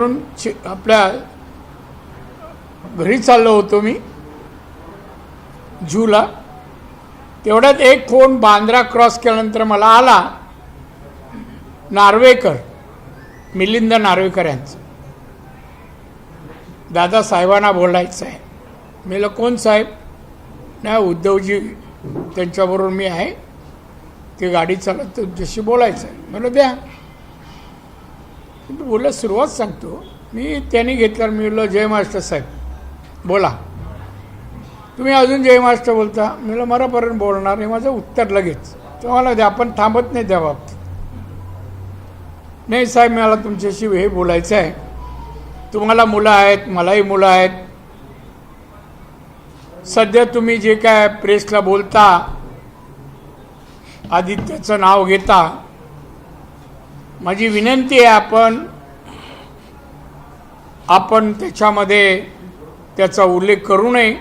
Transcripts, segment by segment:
आपल्या घरी चाललो होतो मी जूला. तेवढ्यात एक फोन बांद्रा क्रॉस केल्यानंतर मला आला, नार्वेकर, मिलिंद नार्वेकर यांचं. दादा साहेबांना बोलायचं आहे. मी म्हटलं कोण साहेब? नाही उद्धवजी त्यांच्याबरोबर मी आहे, ते गाडी चालत तुमच्याशी बोलायचं आहे. म्हटलं द्या. बोललं सुरुवात सांगतो मी. त्यांनी घेतल्यावर मी बोललो जय महाराष्ट्र साहेब बोला. तुम्ही अजून जय महाराष्ट्र बोलता? मी म्हटलं मरापर्यंत बोलणार हे माझं उत्तर लगेच. तुम्हाला द्या, आपण थांबत नाही त्या बाबतीत. नाही साहेब मला तुमच्याशी हे बोलायचं आहे. तुम्हाला मुलं आहेत, मलाही मुलं आहेत. सध्या तुम्ही जे काय प्रेसला बोलता, आदित्यचं नाव घेता, माझी विनंती आहे आपण त्याच्यामध्ये त्याचा उल्लेख करू नये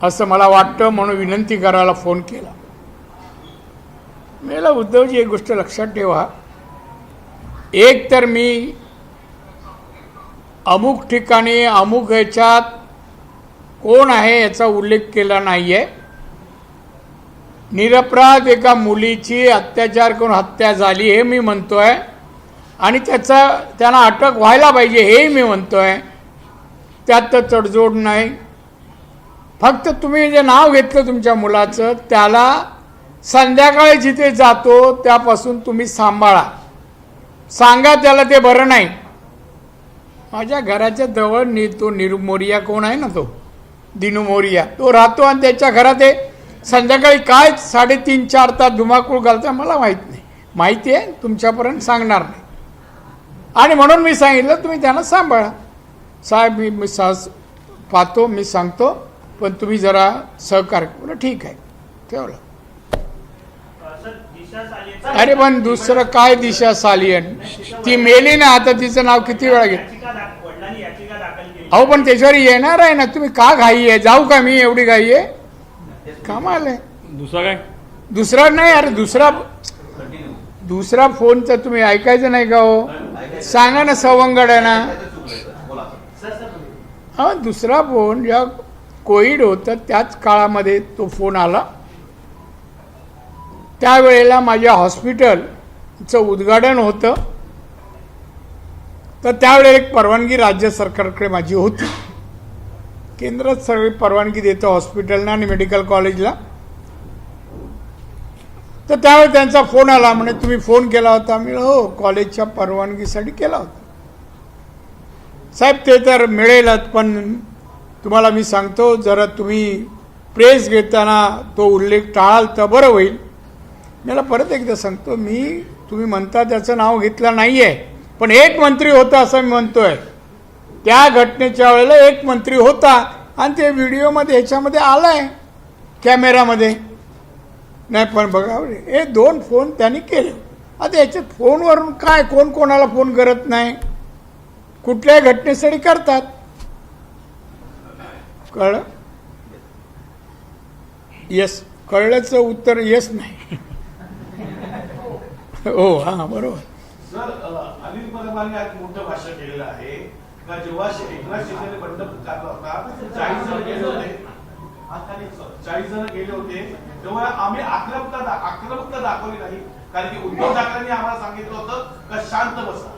असं मला वाटतं, म्हणून विनंती करायला फोन केला. मला उद्धवजी एक गोष्ट लक्षात ठेवा, एक तर मी अमुक ठिकाणी अमुक ह्याच्यात कोण आहे याचा उल्लेख केला नाही आहे. निरपराध एका मुलीची अत्याचार करून हत्या झाली हे मी म्हणतोय, आणि त्यांना अटक व्हायला पाहिजे हेही मी म्हणतोय. त्यात तर तडजोड नाही. फक्त तुम्ही जे नाव घेतलं तुमच्या मुलाचं, त्याला संध्याकाळी जिथे जातो त्यापासून तुम्ही सांभाळा. सांगा त्याला ते बरं नाही. माझ्या घराच्या जवळ तो निरू मोरिया कोण आहे ना, तो दिनू मोरिया, तो राहतो. आणि त्याच्या घरात संध्याकाळी काय 3.5-4 तास धुमाकूळ घालता मला माहीत नाही. माहिती आहे, तुमच्यापर्यंत सांगणार नाही. आणि म्हणून मी सांगितलं तुम्ही त्यांना सांभाळा. साहेब मी पाहतो, मी सांगतो, पण तुम्ही जरा सहकार्य. बोला ठीक आहे, ठेवलं. अरे पण दुसरं काय दिशा सालियन? ती मेली ना, आता तिचं नाव किती वेळा घेत. अहो पण त्याच्यावर येणार आहे ना. तुम्ही का घाई आहे? जाऊ का मी? एवढी घाई आहे? कामाल आहे. दुसरा काय? दुसरा नाही. अरे दुसरा फोनचा तुम्ही ऐकायचं नाही का हो? सांगा ना, सवंगड आहे ना. हा दुसरा फोन जेव्हा कोविड होतं त्याच काळामध्ये तो फोन आला. त्यावेळेला माझ्या हॉस्पिटलचं उद्घाटन होतं. तर त्यावेळेला एक परवानगी राज्य सरकारकडे माझी होती. केंद्रात सगळी परवानगी देतं हॉस्पिटलना आणि मेडिकल कॉलेजला. तर त्यावेळी त्यांचा फोन आला, म्हणे तुम्ही फोन केला होता? मी हो कॉलेजच्या परवानगीसाठी केला होता. साहेब ते तर मिळेलच, पण तुम्हाला मी सांगतो जरा तुम्ही प्रेस घेताना तो उल्लेख टाळाल तर बरं होईल. मला परत एकदा सांगतो, तुम्ही म्हणता त्याचं नाव घेतलं नाही आहे, पण एक मंत्री होता असं मी म्हणतोय. त्या घटनेच्या वेळेला एक मंत्री होता आणि ते व्हिडिओमध्ये ह्याच्यामध्ये आलाय कॅमेरामध्ये. नाही पण बघा, हे 2 फोन त्यांनी केले. आता याच्यात फोनवरून काय, कोण कोणाला फोन करत नाही? कुठल्याही घटनेसाठी करतात. कळलं? येस. कळल्याचं उत्तर येस नाही. हो हां बरोबर. सर अनिल परबांनी आज मोठं भाषण केलेलं आहे का जेव्हा एकनाथ शिंदेने बंड पुकारला होता, 40 जण गेले होते, तेव्हा आम्ही आक्रमकता दाखवली नाही. कारण की उद्धव ठाकरेंनी आम्हाला सांगितलं होतं का शांत बसा.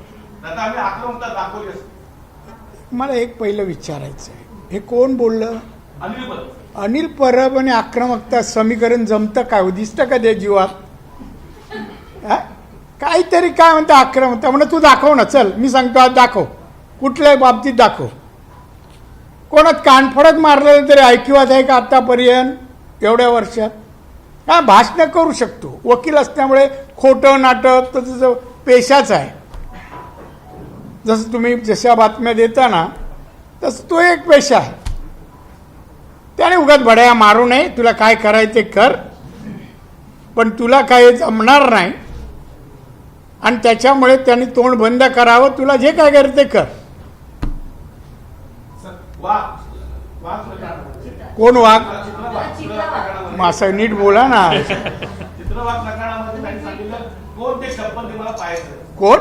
आता आम्ही आक्रमकता दाखवली असते. मला एक पहिलं विचारायचं आहे, हे कोण बोललं? अनिल परब. अनिल परब आणि आक्रमकता समीकरण जमतं काय? दिसतं का त्या जीवात? काहीतरी काय म्हणतं आक्रमकता. म्हणून तू दाखव ना, चल मी सांगतो आज दाखव, कुठल्याही बाबतीत दाखव. कोणात कानफडत मारलेलं तरी ऐकिवात आहे का आतापर्यंत एवढ्या वर्षात? हा भाषणं करू शकतो, वकील असल्यामुळे खोटं नाटक तर तुझं पेशाच आहे. जसं तुम्ही जशा बातम्या देता ना तसं तो एक पेशा आहे. त्याने उगाच बड्या मारू नये. तुला काय करायचं ते कर, पण तुला काय जमणार नाही. आणि त्याच्यामुळे त्यांनी तोंड बंद करावं. तुला जे काय करायचं ते कर. कोण वाघ? मासा नीट बोला ना. चित्रवाग प्रकरणामध्ये त्यांनी सांगितलं कोण ते शपथ तुम्हाला पाहायचं. कोण?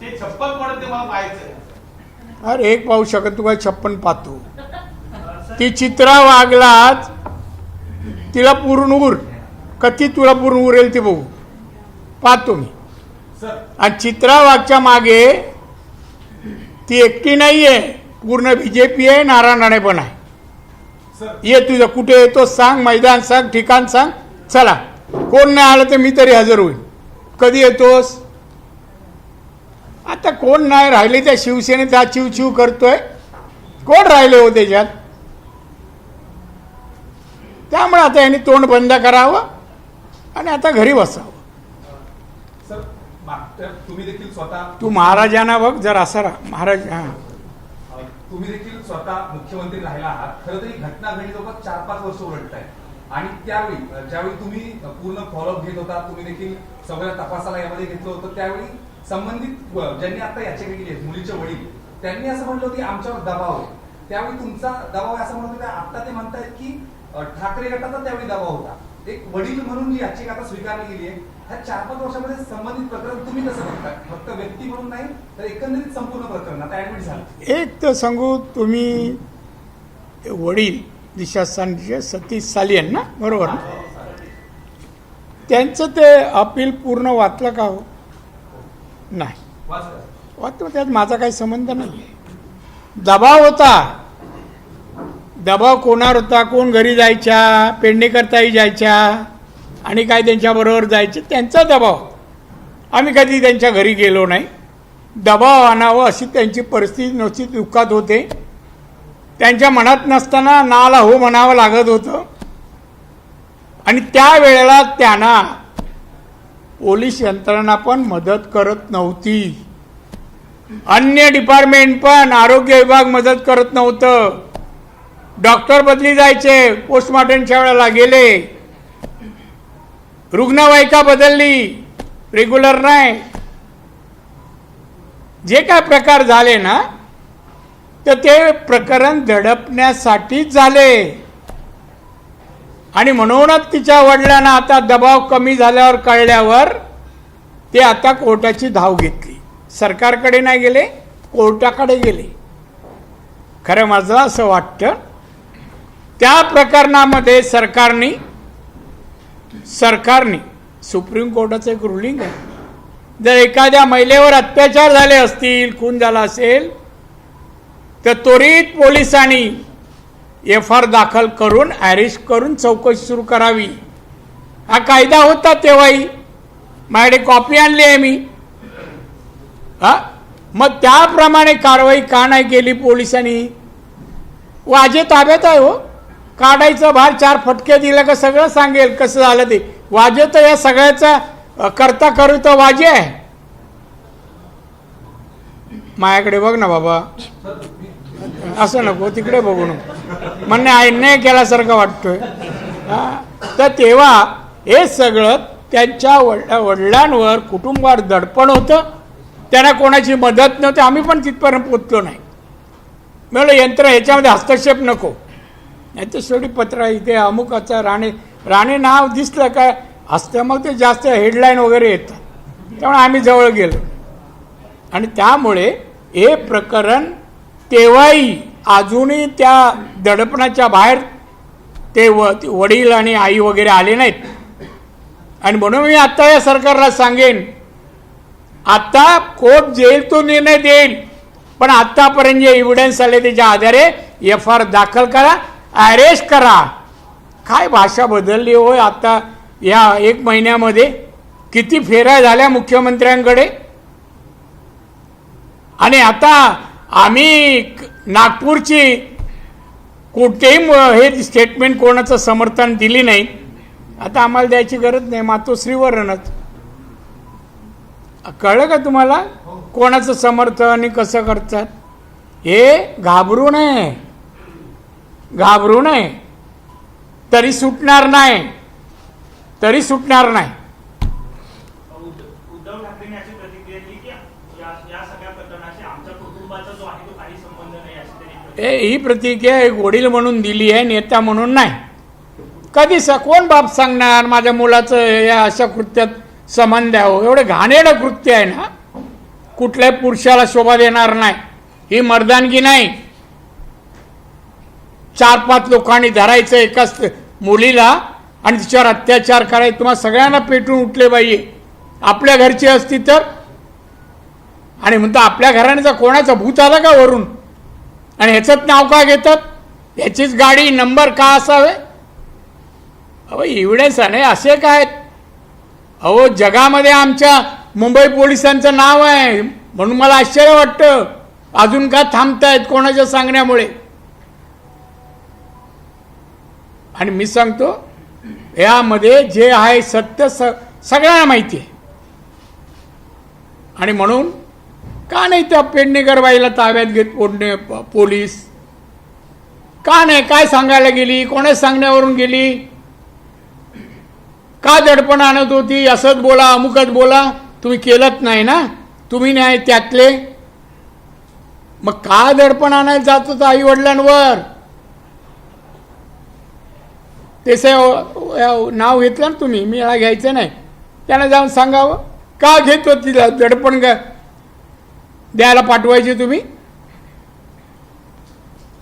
ते हे 56 कोण ते मला पाहायचंय. अरे एक पाहू शकत तू काय 56 पाहतो. ती चित्रा वागलाच तिला पूर्ण उर कधी तुला पूर्ण उरेल ते बघू पाहतो मी. सर आणि चित्रा वाघच्या मागे ती एकटी नाही आहे, पूर्ण बीजेपी आहे, नारायण राणे पण आहे. सर ये तुझं कुठे येतो सांग, मैदान सांग, ठिकाण सांग, चला. कोण नाही आलं तर मी तरी हजर होईल. कधी येतोस? आता कोण नाही राहिले त्या शिवसेनेत, त्या चिवचिव करतोय. कोण राहिले हो त्याच्यात? त्यामुळे आता यांनी तोंड बंद करावं आणि आता घरी बसावं. सर तुम्ही देखील स्वतः तू महाराजांना बघ जर असा महाराज. हां तुम्ही देखील स्वतः मुख्यमंत्री राहिला आहात. खरं तरी घटना घडली जवळपास 4-5 वर्ष उलटत आहे आणि त्यावेळी ज्यावेळी तुम्ही पूर्ण फॉलोअप घेत होता, तुम्ही देखील सगळ्या तपासाला यामध्ये घेतलं होतं, त्यावेळी संबंधित ज्यांनी आता याचिका केली आहे मुलीचे वडील, त्यांनी असं म्हटलं होतं की आमच्यावर दबाव आहे. त्यावेळी तुमचा दबाव आहे असं म्हणत होते. आता ते म्हणतायत की ठाकरे गटाचा त्यावेळी दबाव होता. एक वडील म्हणून जी याचिका आता स्वीकारली गेली आहे, ह्या 4-5 वर्षामध्ये संबंधित प्रकरण तुम्ही कसं बघताय? फक्त व्यक्ती म्हणून नाही तर एकंदरीत संपूर्ण प्रकरण आता ऍडमिट झालं. एक तर सांगू, तुम्ही वडील दिशास्थानचे सतीश सालियन ना, बरोबर ना? त्यांचं ते अपील पूर्ण वाचलं का हो? नाही वाचलं. त्यात माझा काही संबंध नाही. दबाव होता. दबाव कोणावर होता? कोण घरी जायच्या, पेडणेकरताही जायच्या आणि काय त्यांच्याबरोबर जायचे, त्यांचा दबाव. आम्ही कधी त्यांच्या घरी गेलो नाही. दबाव आणावं अशी त्यांची परिस्थिती नव्हती, दुःखात होते. त्यांच्या मनात नसताना नाला हो म्हणावं लागत होतं. आणि त्यावेळेला त्यांना पोलीस यंत्रणा पण मदत करत नव्हती. अन्य डिपार्टमेंट पण, आरोग्य विभाग मदत करत नव्हतं. डॉक्टर बदली जायचे, पोस्टमॉर्टमच्या वेळेला गेले, रुग्णवाहिका बदलली, रेग्युलर नाही. जे काय प्रकार झाले ना, तर ते प्रकरण दडपण्यासाठीच झाले. आणि म्हणूनच तिच्या वडिलांना आता दबाव कमी झाल्यावर कळल्यावर ते आता कोर्टाची धाव घेतली. सरकारकडे नाही गेले, कोर्टाकडे गेले. खरं माझं असं वाटतं, त्या प्रकरणामध्ये सरकारने सुप्रीम कोर्टाचं एक रुलिंग आहे, जर एखाद्या महिलेवर अत्याचार झाले असतील, खून झाला असेल, तर त्वरित पोलिसांनी FR दाखल करून अरेस्ट करून चौकशी सुरू करावी. हा कायदा होता तेव्हाही. माझ्याकडे कॉपी आणली आहे मी. मग त्याप्रमाणे कारवाई का नाही केली पोलिसांनी? वाजे ताब्यात आहे हो. काढायचं बाहेर, 4 फटके दिले का सगळं सांगेल कसं झालं ते. वाजे तर या सगळ्याचा करता करू तर वाजे आहे. माझ्याकडे बघ ना बाबा, असं नको तिकडे बघू नको. म्हणणे अन्याय केल्यासारखं वाटतोय. तर तेव्हा हे सगळं त्यांच्या वडिलांवर, कुटुंबावर दडपण होतं. त्यांना कोणाची मदत नव्हती. आम्ही पण तिथपर्यंत पोचलो नाही. म्हणलं यंत्र ह्याच्यामध्ये हस्तक्षेप नको. नाही तर शेवटी पत्र इथे अमुकाचा राणे नाव दिसलं काय असतं, मग ते जास्त हेडलाईन वगैरे येतं. त्यामुळे आम्ही जवळ गेलो. आणि त्यामुळे हे प्रकरण तेव्हाही अजूनही त्या दडपणाच्या बाहेर ते वडील आणि आई वगैरे आले नाहीत. आणि म्हणून मी आता या सरकारला सांगेन, आता कोर्ट जेल तो निर्णय देईल, पण आतापर्यंत जे एव्हिडन्स आले त्याच्या आधारे FR दाखल करा, अरेस्ट करा. काय भाषा बदलली होय. आता या 1 महिन्यामध्ये किती फेऱ्या झाल्या मुख्यमंत्र्यांकडे. आणि आता आम्ही नागपूरची कोणतेही हे स्टेटमेंट कोणाचं समर्थन दिली नाही. आता आम्हाला द्यायची गरज नाही, मातोश्रीवरूनच. कळलं का तुम्हाला कोणाचं समर्थन आणि कसं करतात? हे घाबरू नये, घाबरू नये. तरी सुटणार नाही, तरी सुटणार नाही. उद्धव ठाकरेंनी अशी प्रतिक्रिया दिली की या सगळ्या प्रकरणाशी आमच्या कुटुंबाचा जो आहे तो काही संबंध नाही, अशी ही प्रतिक्रिया एक वडील म्हणून दिली आहे, नेता म्हणून नाही. कधी कोण बाप सांगणार माझ्या मुलाचं या अशा कृत्यात संबंध आहे? एवढं घाणेरडं कृत्य आहे ना, कुठल्याही पुरुषाला शोभा देणार नाही. ही मर्दानगी नाही. 4-5 लोकांनी धरायचं एकाच मुलीला आणि तिच्यावर अत्याचार करायचे. तुम्हाला सगळ्यांना पेटून उठले पाहिजे. आपल्या घरची असती तर. आणि म्हणतो आपल्या घराण्याचा कोणाचा भूत आला का वरून, आणि ह्याचंच नाव का घेतात, ह्याचीच गाडी नंबर का असावे. अहो एव्हिडन्स आहे असे काय. अहो जगामध्ये आमच्या मुंबई पोलिसांचं नाव आहे, म्हणून मला आश्चर्य वाटतं अजून का थांबतायत कोणाच्या सांगण्यामुळे. आणि मी सांगतो यामध्ये जे आहे सत्य सगळ्यांना माहिती आहे. आणि म्हणून का नाही त्या पेडणेकर बाईला ताब्यात घेत पोलीस, का नाही, काय सांगायला गेली, कोणाच्या सांगण्यावरून गेली, का दडपण आणत होती, असंच बोला अमुकच बोला. तुम्ही केलंच नाही ना, तुम्ही नाही त्यातले, मग का दडपण आणायला जात होतं आई वडिलांवर. त्याचं नाव घेतलं ना तुम्ही, मी याला घ्यायचं नाही, त्यांना जाऊन सांगावं का घेत होती दडपण का द्यायला पाठवायचे तुम्ही.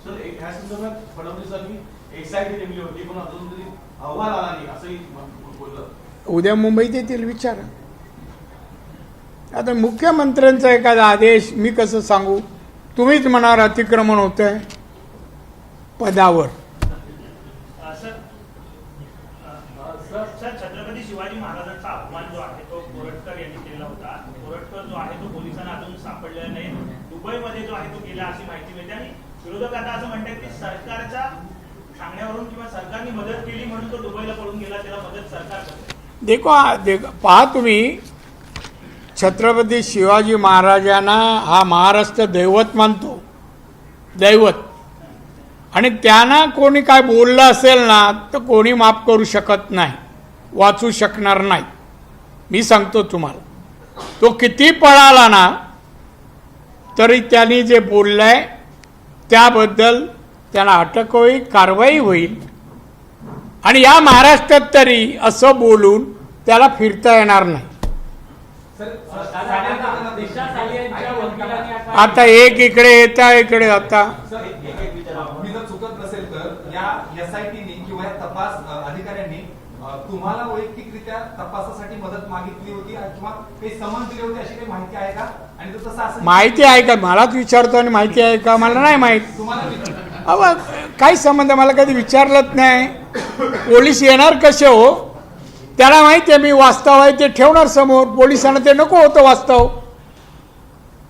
सर ह्या संदर्भात फडणवीसांनी एक्साइटी नेमली होती, पण अजून तरी अहवाल आला नाही असंही बोललं. उद्या मुंबईत येतील विचारा. आता मुख्यमंत्र्यांचा एखादा आदेश मी कसं सांगू, तुम्हीच म्हणाल अतिक्रमण होत आहे पदावर. सर छत्रपती शिवाजी महाराजांचा अपमान जो आहे तो कोरटकर यांनी केला होता. कोरटकर जो आहे तो पोलिसांना अजून सापडलेला नाही. दुबईमध्ये जो आहे तो गेला अशी माहिती मिळते. आणि विरोधक आता असं म्हणतात की सरकारच्या सांगण्यावरून किंवा सरकारने मदत केली म्हणून तो दुबईला पळून गेला, त्याला मदत सरकार करते. देखो पहा तुम्ही, छत्रपती शिवाजी महाराजांना हा महाराष्ट्र दैवत मानतो, दैवत. आणि त्यांना कोणी काय बोललं असेल ना तर कोणी माफ करू शकत नाही, वाचू शकणार नाही. मी सांगतो तुम्हाला, तो किती पळाला ना तरी त्यांनी जे बोललंय त्याबद्दल त्यांना अटक होईल, कारवाई होईल. आणि या महाराष्ट्रात तरी असं बोलून त्याला फिरता येणार नाही. आता एक इकडे येता इकडे जाता. मी जर चुकत नसेल तर या एसआयटीने किंवा या तपास अधिकाऱ्यांनी तुम्हाला वैयक्तिकरित्या तपासासाठी मदत मागितली होती किंवा काही समन्स दिले होते अशी काही माहिती आहे का? आणि तो तसं असं माहिती आहे का, मलाच विचारतो आणि माहिती आहे का, मला नाही माहित. तुम्हाला अहो काही संबंध, मला कधी विचारलंच नाही. पोलीस येणार कसे हो, त्याला माहिती आहे मी वास्तव आहे ते ठेवणार समोर. पोलिसांना ते नको होतं वास्तव.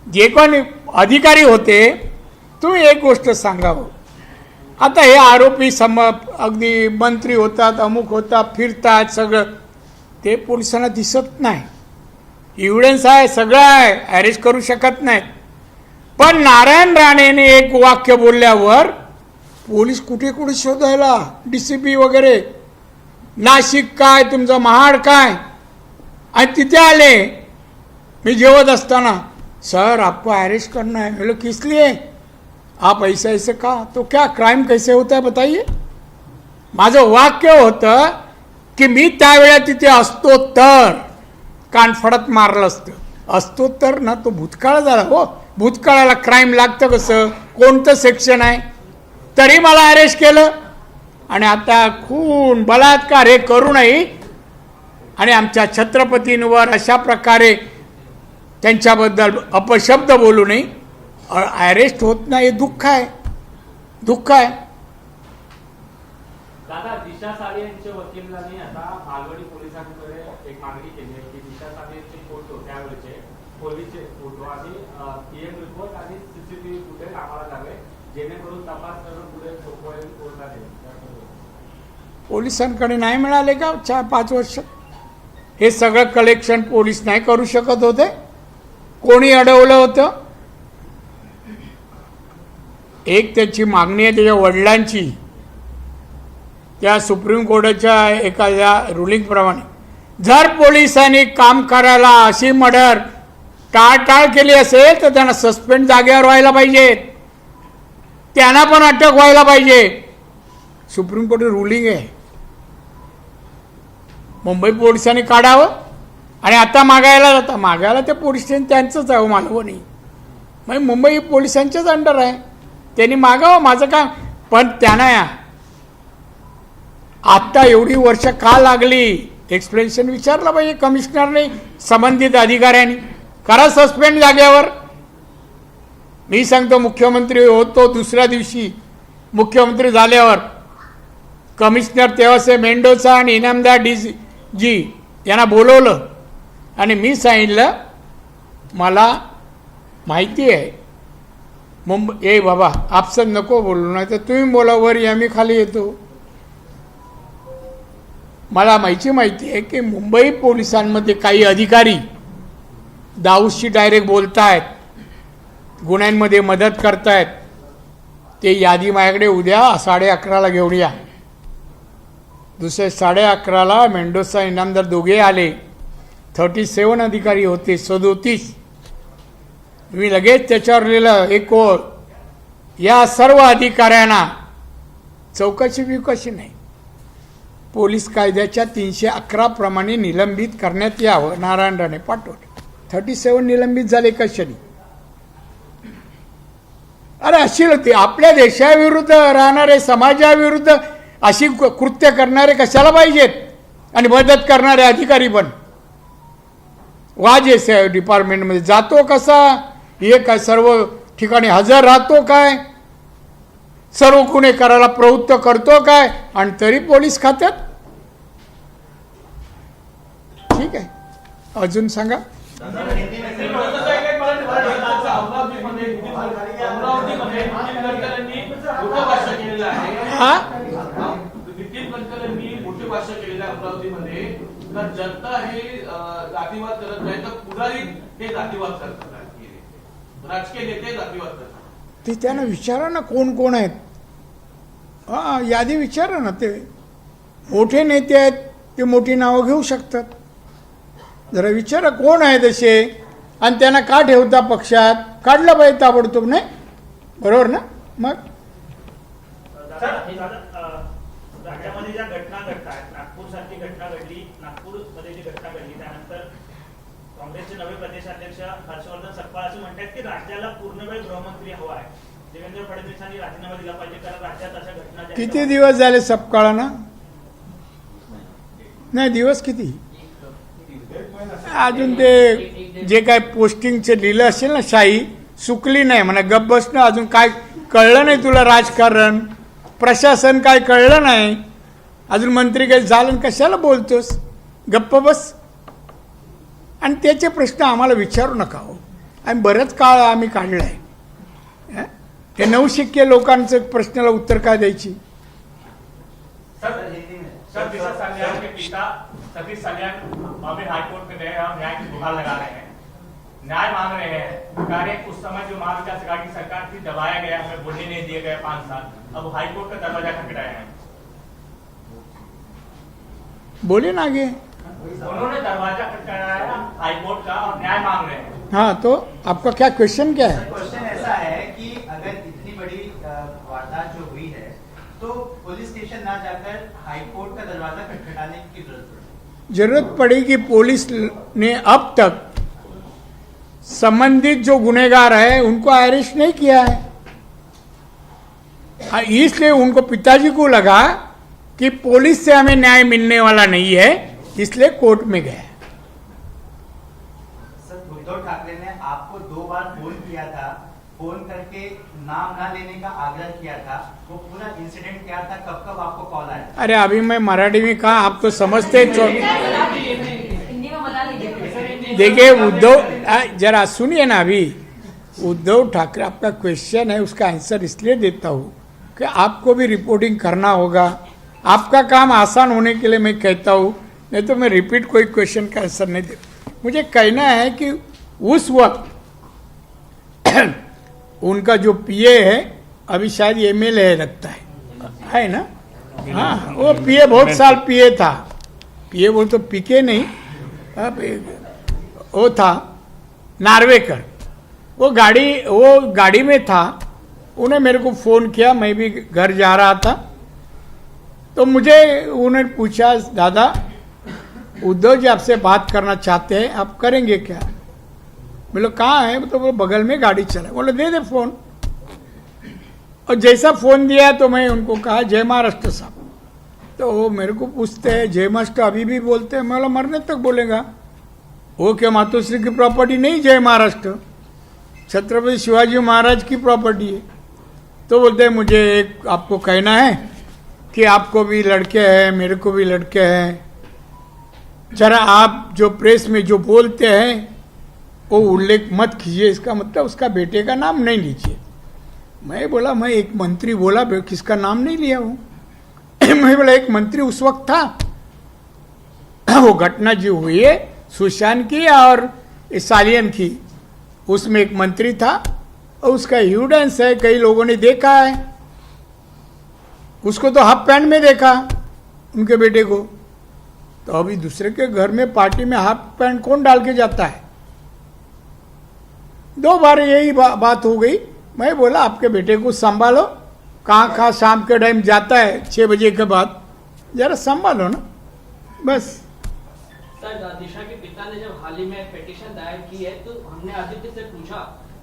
जे कोणी अधिकारी होते, तुम्ही एक गोष्ट सांगावं, आता हे आरोपी अगदी मंत्री होतात, अमुक होतात, फिरतात, सगळं ते पोलिसांना दिसत नाही. एव्हिडन्स आहे, सगळं आहे, अरेस्ट करू शकत नाहीत. पण नारायण राणेने एक वाक्य बोलल्यावर पोलीस कुठे कुठे शोधायला, DCP वगैरे, नाशिक काय, तुमचं महाड काय, आणि तिथे आले. मी जेवत असताना, सर आपको अरेस्ट करना है. बोलो किस लिए, आप ऐसा ऐसे का, तो क्या क्राइम कैसे होता है बताइए. माझं वाक्य होतं की मी त्यावेळेला तिथे असतो तर कानफडत मारलं असतो तर ना, तो भूतकाळ झाला हो. भूतकाळाला क्राईम लागतं कसं, कोणतं सेक्शन आहे, तरी मला अरेस्ट केलं. आणि आता खून बलात्कार हे करूनही आणि आमच्या छत्रपतींवर अशा प्रकारे त्यांच्याबद्दल अपशब्द बोलूनही अरेस्ट होत नाही. हे दुःख आहे, दुःख आहे. दादा, दिशा साळी यांच्या वकिलांनी आता मालवणी पोलिसांकडे एक मागणी केली आहे की दिशा साळी यांचे फोटो, त्यावेळेचे पोलीसचे फोटो आणि PM रिपोर्ट आणि CCTV फुटेज आम्हाला द्यावे, जेणेकरून तपास करून पुढे सोपवेल कोर्टाने. पोलिसांकडे नाही मिळाले का 4-5 वर्ष? हे सगळं कलेक्शन पोलीस नाही करू शकत होते? कोणी अडवलं होतं? एक त्याची मागणी आहे त्याच्या वडिलांची, त्या सुप्रीम कोर्टाच्या एखाद्या रुलिंगप्रमाणे, जर पोलिसांनी काम करायला अशी मर्डर टाळटाळ केली असेल तर त्यांना सस्पेंड जागेवर व्हायला पाहिजे, त्यांना पण अटक व्हायला पाहिजे. सुप्रीम कोर्ट रुलिंग आहे. मुंबई पोलिसांनी काढावं आणि आता मागायला जाता, मागायला ते पोलीस स्टेशन त्यांचंच आहे, मालवणी मग मुंबई पोलिसांच्याच अंडर आहे, त्यांनी मागावं, माझं काम. पण त्यांना आत्ता एवढी वर्ष का लागली एक्सप्लेनेशन विचारलं पाहिजे कमिशनरने, संबंधित अधिकाऱ्यांनी. करा सस्पेंड जाग्यावर. मी सांगतो मुख्यमंत्री होतो दुसऱ्या दिवशी, मुख्यमंत्री झाल्यावर कमिशनर तेव्हाचे मेंडोसा आणि इनामदार जी यांना बोलवलं आणि मी सांगितलं मला माहिती आहे ए बाबा आपसन नको बोलू, नाही तर तुम्ही बोला वर या, मी खाली येतो. मला माहिती आहे की मुंबई पोलिसांमध्ये काही अधिकारी दाऊदशी डायरेक्ट बोलतायत, गुन्ह्यांमध्ये मदत करतायत. ते यादी माझ्याकडे उद्या 11:30 घेऊन या. दुसरे 11:30 मेंडोसा इनामदार दोघे आले. 37 अधिकारी होते, 37. मी लगेच त्याच्यावर लिहिलं एक ओळ, या सर्व अधिकाऱ्यांना चौकशी बिकशी नाही, पोलीस कायद्याच्या 311 प्रमाणे निलंबित करण्यात यावं. नारायण राणे पाठवले. 37 निलंबित झाले कशाने? अरे अशी होती आपल्या देशाविरुद्ध राहणारे, समाजाविरुद्ध अशी कृत्य करणारे कशाला पाहिजेत? आणि मदत करणारे अधिकारी पण वाजेस डिपार्टमेंटमध्ये जातो कसा, हे काय सर्व ठिकाणी हजर राहतो काय, सर्व गुन्हे करायला प्रवृत्त करतो काय, आणि तरी पोलीस खात्यात. ठीक आहे, अजून सांगा. हा नितीन गडकरींनी मोठी भाषा केलेली आहे अमरावतीमध्ये, तर जनता हे जातीवाद करत नाही, तर पुढारी हे जातीवाद करतात, राजकीय नेते जातीवाद करतात. ते त्यांना विचारा ना कोण कोण आहेत. हा यादी विचारा ना. ते मोठे नेते आहेत, ते मोठी नावं घेऊ शकतात. जरा विचारा कोण आहेत असे, आणि त्यांना का ठेवता पक्षात, काढलं पाहिजे ताबडतोब. नाही बरोबर ना? मग राज्यामध्ये ज्या घटना घडतात, नागपूर सारखी घटना घडली, नागपूरमध्ये जी घटना घडली त्यानंतर काँग्रेसचे नवे प्रदेशाध्यक्ष हर्षवर्धन सपकाळ असं म्हणतात की राज्याला पूर्णवेळ गृहमंत्री हवा आहे. देवेंद्र फडणवीसांनी राजीनामा दिला पाहिजे, कारण राज्यात अशा घटना किती दिवस झाले सपकाळांना? नाही दिवस किती अजून ते जे काय पोस्टिंगचे लिहिलं असेल ना शाही सुकली नाही म्हणा. गप्प बसणं. अजून काय कळलं नाही तुला? राजकारण प्रशासन काय कळलं नाही अजून? मंत्री काही झालं, कशाला बोलतोस? गप्प बस. आणि त्याचे प्रश्न आम्हाला विचारू नका हो. आम्ही बरंच काळ आम्ही काढला आहे. ते 9 शिक्के लोकांचं प्रश्नाला उत्तर काय द्यायची? सर जैसा संज्ञान के पिता सतीश संज्ञान बॉम्बे हाईकोर्ट में गए और न्याय की गुहार लगा रहे हैं, न्याय मांग रहे हैं। कार्य उस समय जो महाविकास अघाड़ी की सरकार थी, दबाया गया, हमें बोलने नहीं दिए गए 5 साल, अब हाईकोर्ट का दरवाजा खटखटाया है। बोले ना आगे। उन्होंने दरवाजा खटखटाया हाईकोर्ट का और न्याय मांग रहे हैं। हाँ, तो आपका क्या क्वेश्चन क्या है? क्वेश्चन ऐसा है कि अगर इतनी बड़ी वारदात जो हुई है तो पुलिस स्टेशन ना जाकर हाईकोर्ट का दरवाजा खटखटाने की जरूरत पड़ेगी। पुलिस ने अब तक संबंधित जो गुनेगार है उनको अरेस्ट नहीं किया है, इसलिए उनको पिताजी को लगा कि पुलिस से हमें न्याय मिलने वाला नहीं है, इसलिए कोर्ट में गए। सर, उद्धव ठाकरे ने आपको 2 बार फोन किया था, फोन करके नाम ना लेने का आग्रह किया था। वो पूरा इंसिडेंट क्या था, कब कब आपको कॉल आया? अरे अभी मैं मराठी में कहा, आप तो समझते। देखिए उद्धव, जरा सुनिए ना। अभी उद्धव ठाकरे, आपका क्वेश्चन है उसका आंसर इसलिए देता हूँ कि आपको भी रिपोर्टिंग करना होगा। आपका काम आसान होने के लिए मैं कहता हूँ, नहीं तो मैं रिपीट कोई क्वेश्चन का आंसर नहीं देता। मुझे कहना है कि उस वक्त उनका जो पीए है, अभी शायद एमएलए है लगता है ना? हाँ, वो पीए बहुत साल पीए था। पीए बोल तो पीके नहीं, वो था नार्वेकर। वो गाड़ी में था। उन्हें मेरे को फ़ोन किया, मैं भी घर जा रहा था, तो मुझे उन्होंने पूछा, दादा उद्धव जी आपसे बात करना चाहते हैं, आप करेंगे क्या? बोले कहाँ है? तो वो बगल में गाड़ी चला। बोले दे दे फोन। और जैसा फोन दिया तो मैं उनको कहा जय महाराष्ट्र साहब। तो वो मेरे को पूछते हैं जय महाराष्ट्र अभी भी बोलते हैं? मैं बोला मरने तक बोलेगा। वो क्या मातोश्री की प्रॉपर्टी नहीं जय महाराष्ट्र, छत्रपति शिवाजी महाराज की प्रॉपर्टी है। तो बोलते हैं मुझे एक आपको कहना है कि आपको भी लड़के हैं, मेरे को भी लड़के हैं, जरा आप जो प्रेस में जो बोलते हैं वो उल्लेख मत कीजिए, इसका मतलब उसका बेटे का नाम नहीं लीजिए। मैं बोला मैं एक मंत्री बोला, किसका नाम नहीं लिया हूँ। मैं बोला एक मंत्री उस वक्त था, वो घटना जो हुई है सुशांत की और सालियन की, उसमें एक मंत्री था और उसका एविडेंस है, कई लोगों ने देखा है उसको, तो हाफ पैंट में देखा उनके बेटे को। तो अभी दूसरे के घर में पार्टी में हाफ पैंट कौन डाल के जाता है? 2 बार यही बात हो गई। मैं बोला आपके बेटे को संभालो, कहाँ कहाँ शाम के टाइम जाता है 6 बजे के बाद, जरा संभालो ना, बस। सर, दिशा के पिता ने जब हाल ही में पिटीशन दायर की है तो हमने आदित्य से पूछा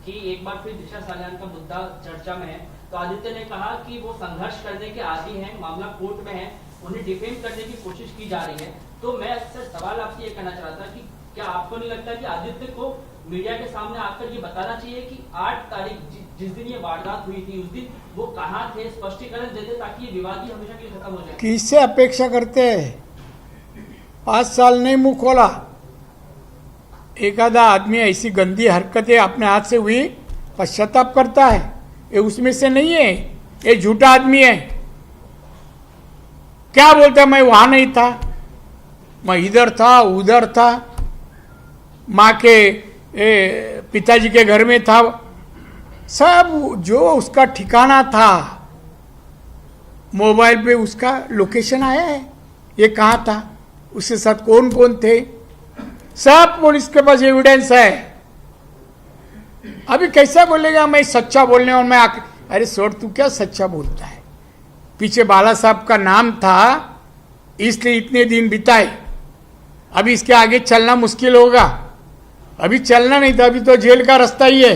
कि एक बार फिर दिशा सालियान का मुद्दा चर्चा में है, तो आदित्य ने कहा कि वो संघर्ष करने के आदी हैं, मामला कोर्ट में है, उन्हें डिफेम करने की कोशिश की जा रही है। तो मैं सर सवाल आपसे ये कहना चाह रहा था कि क्या आपको नहीं लगता कि आदित्य को मीडिया के सामने आकर ये बताना चाहिए कि 8 तारीख जिस दिन ये वारदात हुई थी उस दिन वो कहाँ थे, स्पष्टीकरण दे दे ताकि ये विवाद ही हमेशा के लिए खत्म हो जाए। किससे अपेक्षा करते हैं? 5 साल नहीं मुंह खोला। एखादा आदमी ऐसी गंदी हरकतें अपने हाथ से हुई पश्चाताप करता है, ये उसमें से नहीं है, ये झूठा आदमी है। क्या बोलता है मैं वहां नहीं था, मैं इधर था उधर था, माँ के पिताजी के घर में था, सब जो उसका ठिकाना था मोबाइल पे उसका लोकेशन आया है, ये कहाँ था, उसके साथ कौन कौन थे, सब पुलिस के पास एविडेंस है। अभी कैसा बोलेगा मैं सच्चा बोलने और मैं अरे सोड़ तू क्या सच्चा बोलता है? पीछे बाला साहब का नाम था इसलिए इतने दिन बिताए, अभी इसके आगे चलना मुश्किल होगा। अभी चलना नहीं था, अभी तो जेल का रास्ता ही है।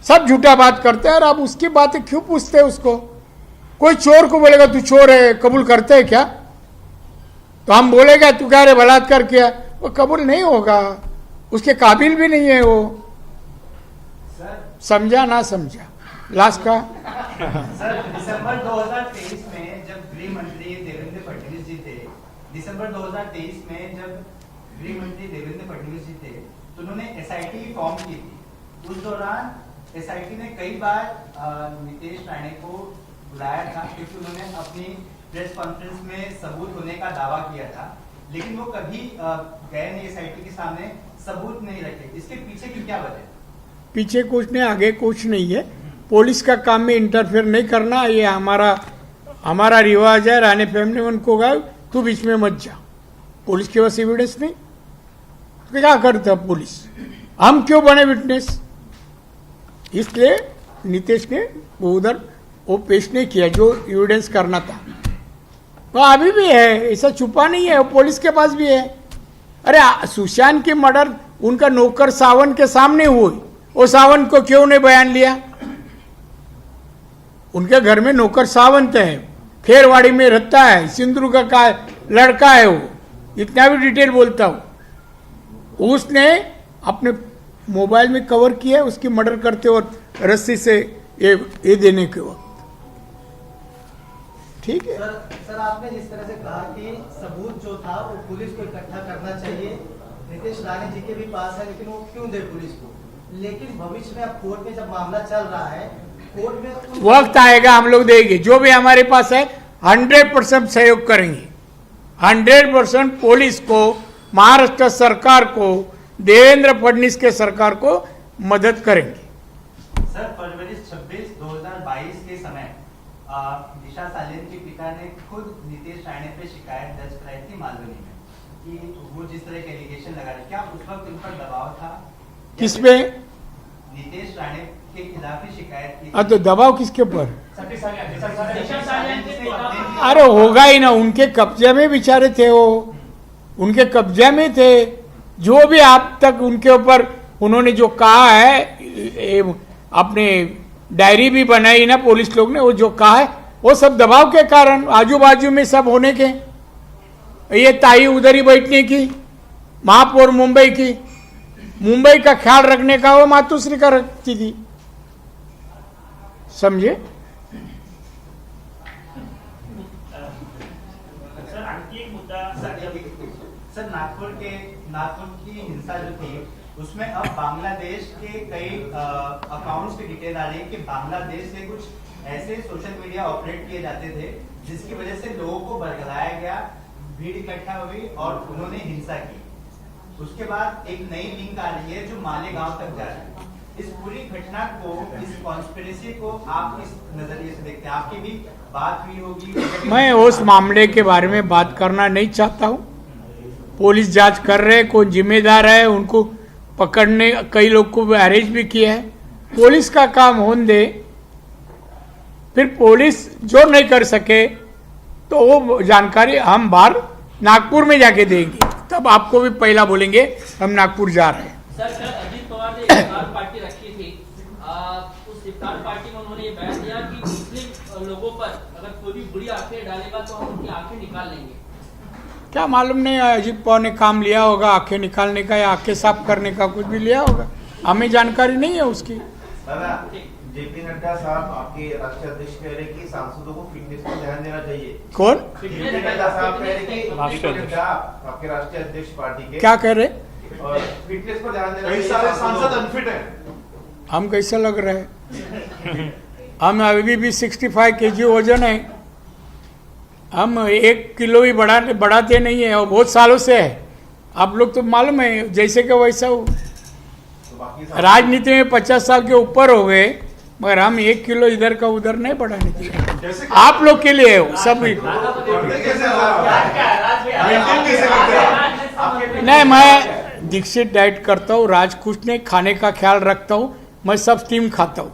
सब झूठा बात करते हैं और आप उसकी बातें क्यों पूछते हैं उसको? कोई चोर को बोलेगा तू चोर है, कबूल करते है क्या? तो हम बोलेगा तू क्या रे बलात्कार किया, वो कबूल नहीं होगा, उसके काबिल भी नहीं है वो। समझा ना समझा? लास्ट का सर, दिसंबर 2023 में जब गृह मंत्री देवेंद्र फडणवीस जी थे, दिसंबर 2023 में जब गृह मंत्री देवेंद्र फडणवीस जी थे तो उन्होंने एसआईटी फॉर्म की थी। उस दौरान एसआईटी ने कई बार नितेश राणे को बुलाया था क्योंकि उन्होंने अपनी प्रेस कॉन्फ्रेंस में सबूत होने का दावा किया था, लेकिन वो कभी गए नहीं एसआईटी के सामने, सबूत नहीं रखे। इसके पीछे की क्या वजह? पीछे कुछ नहीं, आगे कुछ नहीं है। पुलिस का काम में इंटरफेयर नहीं करना, ये हमारा रिवाज है। राणे फैमिली उनको कहा तू बीच में मत जा, पुलिस के पास एविडेंस नहीं, तो क्या करता पुलिस? हम क्यों बने विटनेस? इसलिए नीतीश ने वो उधर वो पेश नहीं किया जो एविडेंस करना था। वो अभी भी है, ऐसा छुपा नहीं है, वो पुलिस के पास भी है। अरे सुशांत की मर्डर उनका नौकर सावन के सामने हुई, वो सावन को क्यों नहीं बयान लिया? उनके घर में नौकर सावंत है, खेरवाड़ी में रहता है, सिंधुदुर्ग का लड़का है, वो इतना भी डिटेल बोलता हूं। उसने अपने मोबाइल में कवर किया उसकी मर्डर करते और रस्सी से ये देने के वक्त। ठीक है सर, आपने जिस तरह से कहा कि सबूत जो था वो पुलिस को इकट्ठा करना चाहिए, नीतीश राणे जी के भी पास है, लेकिन वो क्यों दे पुलिस को? लेकिन भविष्य में अब कोर्ट में जब मामला चल रहा है, कोर्ट में वक्त आएगा हम लोग देंगे, जो भी हमारे पास है 100% सहयोग करेंगे। 100% पुलिस को, महाराष्ट्र सरकार को, देवेंद्र फडणवीस के सरकार को मदद करेंगे। सर, फरवरी 26, 2022 के समय दिशा सालियन के पिता ने खुद नीतीश राणे पे शिकायत दर्ज कराई थी मालवनी में कि वो जिस तरह के एलिगेशन लगा रहे, क्या उस वक्त उन पर दबाव था? किस पे? नीतीश राणे के खिलाफ ही शिकायत की। तो दबाव किसके ऊपर? दिशा सालियान के पिता अरे होगा ही ना, उनके कब्जे में बेचारे थे वो, उनके कब्जे में थे। जो भी आप तक उनके ऊपर उन्होंने जो कहा है, अपने डायरी भी बनाई ना पुलिस लोग ने, वो जो कहा है वो सब दबाव के कारण, आजू बाजू में सब होने के, ये ताई उधर ही बैठने की, महापौर मुंबई की, मुंबई का ख्याल रखने का वो मातोश्री का रखती थी, समझे। सर आणखी एक मुद्दा सर नागपुर की हिंसा जो थी उसमें अब बांग्लादेश के कई अकाउंट्स की डिटेल आ रही है कि बांग्लादेश से कुछ ऐसे सोशल मीडिया ऑपरेट किए जाते थे जिसकी वजह से लोगों को बरगलाया गया, भीड़ इकट्ठा हुई और उन्होंने हिंसा की। उसके बाद एक नई लिंक आ रही है जो मालेगांव तक जा रही है। इस पूरी घटना को, इस कॉन्स्पिरेसी को आप किस नजरिए से देखते हैं? आपकी भी बात हुई होगी। मैं उस मामले के बारे में बात करना नहीं चाहता हूँ। पुलिस जांच कर रहे, कौन जिम्मेदार है, उनको पकड़ने, कई लोग को अरेस्ट भी किया है। पुलिस का काम होने दे, फिर पुलिस जो नहीं कर सके तो वो जानकारी हम बाहर नागपुर में जाके देंगे, तब आपको भी पहला बोलेंगे हम नागपुर जा रहे हैं। सर कल अजीत पवार ने इफ्तार पार्टी रखी थी, उस इफ्तार पार्टी में उन्होंने ये बयान दिया कि मुस्लिम लोगों पर अगर कोई भी बुरी आंखें डालेगा तो हम उनकी आंखें निकाल लेंगे। क्या मालूम नहीं, अजीत पवार ने काम लिया होगा आंखें निकालने का या आंखें साफ करने का, कुछ भी लिया होगा, हमें जानकारी नहीं है उसकी। जेपी नड्डा साहब आपके राष्ट्रीय अध्यक्ष कह रहे कि सांसदों को फिटनेस पर ध्यान देना चाहिए। कौन? जेपी नड्डा साहब कह रहे कि जेपी नड्डा आपके राष्ट्रीय अध्यक्ष पार्टी के क्या कह रहे? और फिटनेस पर ध्यान देना कई सारे सांसद अनफिट है। हम कैसा लग रहे हैं? हम अभी भी 65 kg वजन है, हम 1 किलो ही बढ़ाते नहीं है, और बहुत सालों से है। आप लोग तो मालूम है जैसे कि वैसा हो। राजनीति में 50 साल के ऊपर हो गए, मगर हम 1 किलो इधर का उधर नहीं बढ़ाने चाहिए। आप लोग के लिए हो सब। नहीं, मैं दीक्षित डाइट करता हूँ, राज कुछ नहीं, खाने का ख्याल रखता हूँ, मैं सब स्टीम खाता हूँ,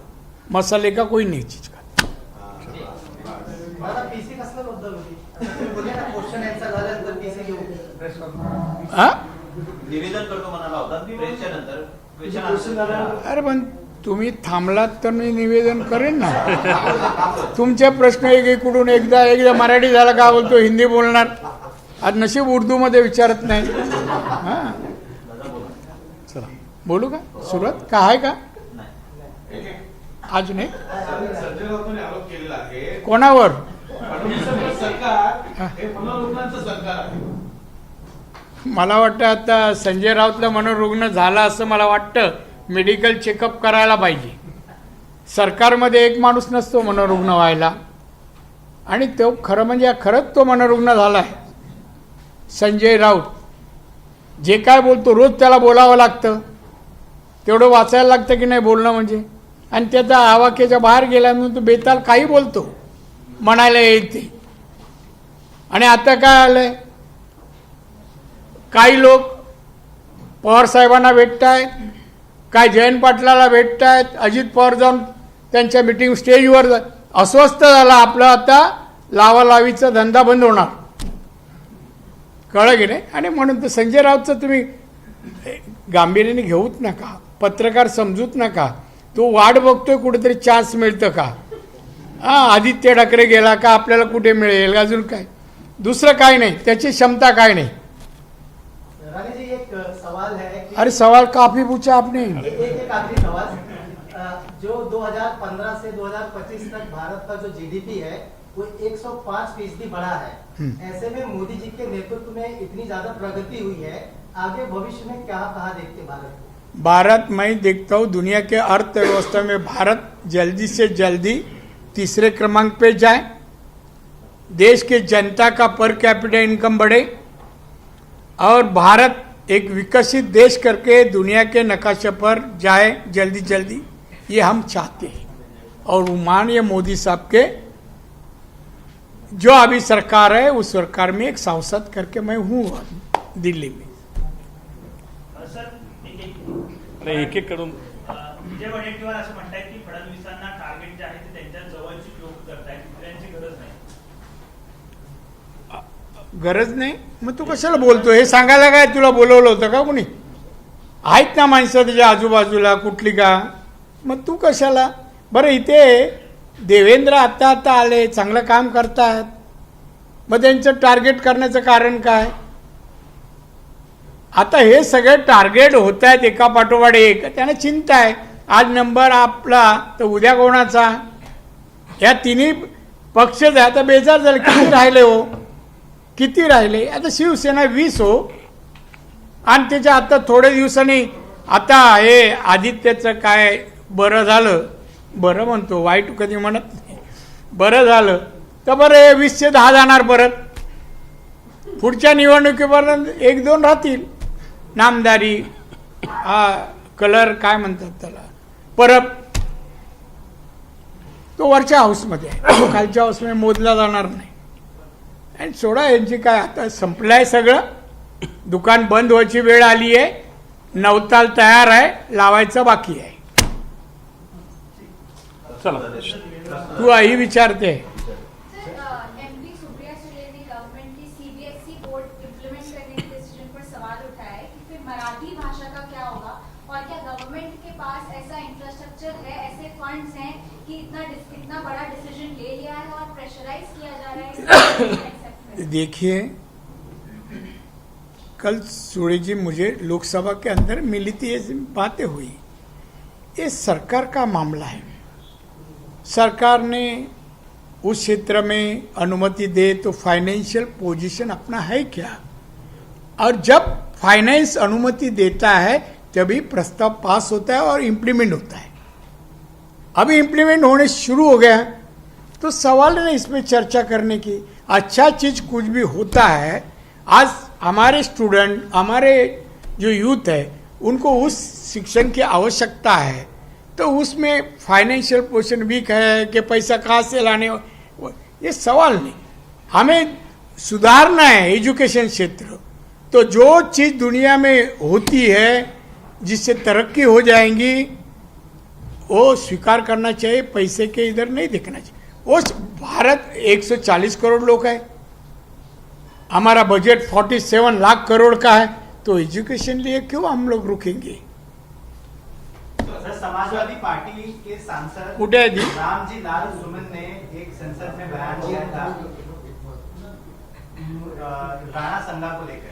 मसाले का कोई नहीं चीज खाता। पीसी कसलं बद्दल होती? तुम्ही बोलले ना क्वेश्चन आन्सर झाल्यानंतर पीसी घेऊ। निवेदन करतो म्हणाला होता प्रेसच्या नंतर। अरे पण तुम्ही थांबलात तर मी निवेदन करेन ना। तुमचे प्रश्न एकीकडून एकदा मराठी झाला का बोलतो, हिंदी बोलणार, आज नशीब उर्दू मध्ये विचारत नाही। हां चला बोलू का? सुरुवात का आहे का? आज नाही। संजय राऊतांनी आरोप केलेला आहे कोणावर? सरकार हे मनोरुग्णांचं सरकार आहे। मला वाटतं आता संजय राऊतला मनोरुग्ण झाला असं मला वाटतं, मेडिकल चेकअप करायला पाहिजे। सरकारमध्ये एक माणूस नसतो मनोरुग्ण व्हायला, आणि तो खरं म्हणजे खरंच तो मनोरुग्ण झाला आहे संजय राऊत। जे काय बोलतो रोज त्याला बोलावं लागतं, तेवढं वाचायला लागतं की नाही बोलणं म्हणजे, आणि त्याचा आवाक्याच्या बाहेर गेला म्हणून तो बेताल काही बोलतो, म्हणायला येईल ते। आणि आता काय आलंय, काही लोक पवार साहेबांना भेटतायत, काय जयंत पाटलाला भेटतायत, अजित पवार जाऊन त्यांच्या मीटिंग स्टेजवर अस्वस्थ झाला, आपला आता लावालावीचा धंदा बंद होणार, कळलं की नाही। आणि म्हणून तर संजय राऊतचं तुम्ही गांभीर्याने घेऊच नका, पत्रकार समजूच नका, तो वाट बघतोय कुठेतरी चान्स मिळतं का। आदित्य ठाकरे गेला का आपल्याला कुठे मिळेल, अजून काय, दुसरं काय नाही, त्याची क्षमता काय नाही। रानी जी एक सवाल है कि अरे सवाल काफी पूछा आपने। एक आखिरी सवाल, जो 2015 से 2025 तक भारत का जो जीडीपी है वो 105% बढ़ा है। ऐसे में मोदी जी के नेतृत्व में इतनी ज्यादा प्रगति हुई है, आगे भविष्य में क्या कहा देखते भारत को? भारत मैं देखता हूँ दुनिया के अर्थव्यवस्था में भारत जल्दी से जल्दी तीसरे क्रमांक पे जाए, देश के जनता का पर कैपिटा इनकम बढ़े, और भारत एक विकसित देश करके दुनिया के नक्शे पर जाए जल्दी जल्दी, ये हम चाहते हैं। और माननीय मोदी साहब के जो अभी सरकार है उस सरकार में एक सांसद करके मैं हूँ दिल्ली में। सर एक एक करून विजय वडेट्टीवार असं म्हणतायत की फडणवीसांना टार्गेट जे आहे ते त्यांच्या जवळची लोक करतायत, दुसऱ्यांची गरज नाही। गरज नाही, मग तू कशाला बोलतो? हे सांगायला काय तुला बोलवलं होतं का कोणी? आहेत ना माणसं त्याच्या आजूबाजूला कुठली का, मग तू कशाला? बरं इथे देवेंद्र आता आता आले, चांगलं काम करतात, मग त्यांचं टार्गेट करण्याचं कारण काय? आता हे सगळे टार्गेट होत आहेत एका पाठोपाठ एक, त्यांना चिंता आहे, आज नंबर आपला तर उद्या कोणाचा? या तिन्ही पक्ष आता बेजार झाले. किती राहिले हो, किती राहिले? आता शिवसेना 20 हो, आणि त्याच्या आता थोड्या दिवसांनी आता हे आदित्यचं काय बरं झालं, बरं म्हणतो, वाईट कधी म्हणत नाही, बरं झालं तर बरं हे 20 10 जाणार परत. पुढच्या निवडणुकीपर्यंत 1-2 राहतील. नामदारी कलर काय म्हणतात त्याला, परत तो वरच्या हाऊसमध्ये आहे, तो खालच्या हाऊसमध्ये मोजला जाणार नाही. आणि सोडा यांची काय, आता संपलंय सगळं, दुकान बंद व्हायची वेळ आली आहे, नवताल तयार आहे, लावायचं बाकी आहे. चला तू आई विचारते. एमपी सुप्रिया सुले ने गवर्नमेंट की सीबीएसई बोर्ड इम्प्लीमेंट करने के डिसीजन पर सवाल उठाया है कि फिर मराठी भाषा का क्या होगा, और क्या गवर्नमेंट के पास ऐसा इंफ्रास्ट्रक्चर है, ऐसे फंड्स हैं कि इतना बड़ा डिसीजन ले लिया है और प्रेशराइज किया जा रहा है? देखिए, कल सुरे जी मुझे लोकसभा के अंदर मिली थी, ऐसी बातें हुई. ये सरकार का मामला है, सरकार ने उस क्षेत्र में अनुमति दे तो फाइनेंशियल पोजीशन अपना है क्या, और जब फाइनेंस अनुमति देता है तभी प्रस्ताव पास होता है और इम्प्लीमेंट होता है. अभी इम्प्लीमेंट होने शुरू हो गया तो सवाल है इसमें चर्चा करने की. अच्छा चीज कुछ भी होता है, आज हमारे स्टूडेंट, हमारे जो यूथ है, उनको उस शिक्षण की आवश्यकता है, तो उसमें फाइनेंशियल पोजीशन वीक है कि पैसा कहाँ से लाने, ये सवाल नहीं. हमें सुधारना है एजुकेशन क्षेत्र. तो जो चीज़ दुनिया में होती है जिससे तरक्की हो जाएंगी वो स्वीकार करना चाहिए, पैसे के इधर नहीं देखना चाहिए. वो भारत 140 करोड़ लोग है, हमारा बजट 47 लाख करोड़ का है, तो एजुकेशन लिए क्यों हम लोग रुकेंगे? सर, समाजवादी पार्टी के सांसद कुठे आहे ती? रामजी लाल सुमन ने एक संसद में बयान दिया था राणा संघा को लेकर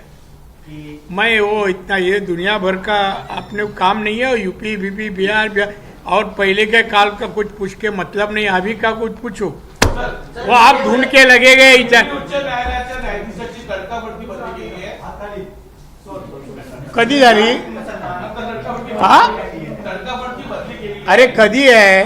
कि मैं वो इतना ये दुनिया भर का अपने काम नहीं है. यूपी बीपी बिहार और पहले के काल का कुछ पूछ के मतलब नहीं, अभी का कुछ पूछो वो आप ढूंढ के लगे गए इधर. उच्च न्यायालयाच्या न्यायाधीशाची तडकाफडकी बदली केली आहे. कधी झाली? तडकाफडकी हा? बदली केली. अरे कधी आहे?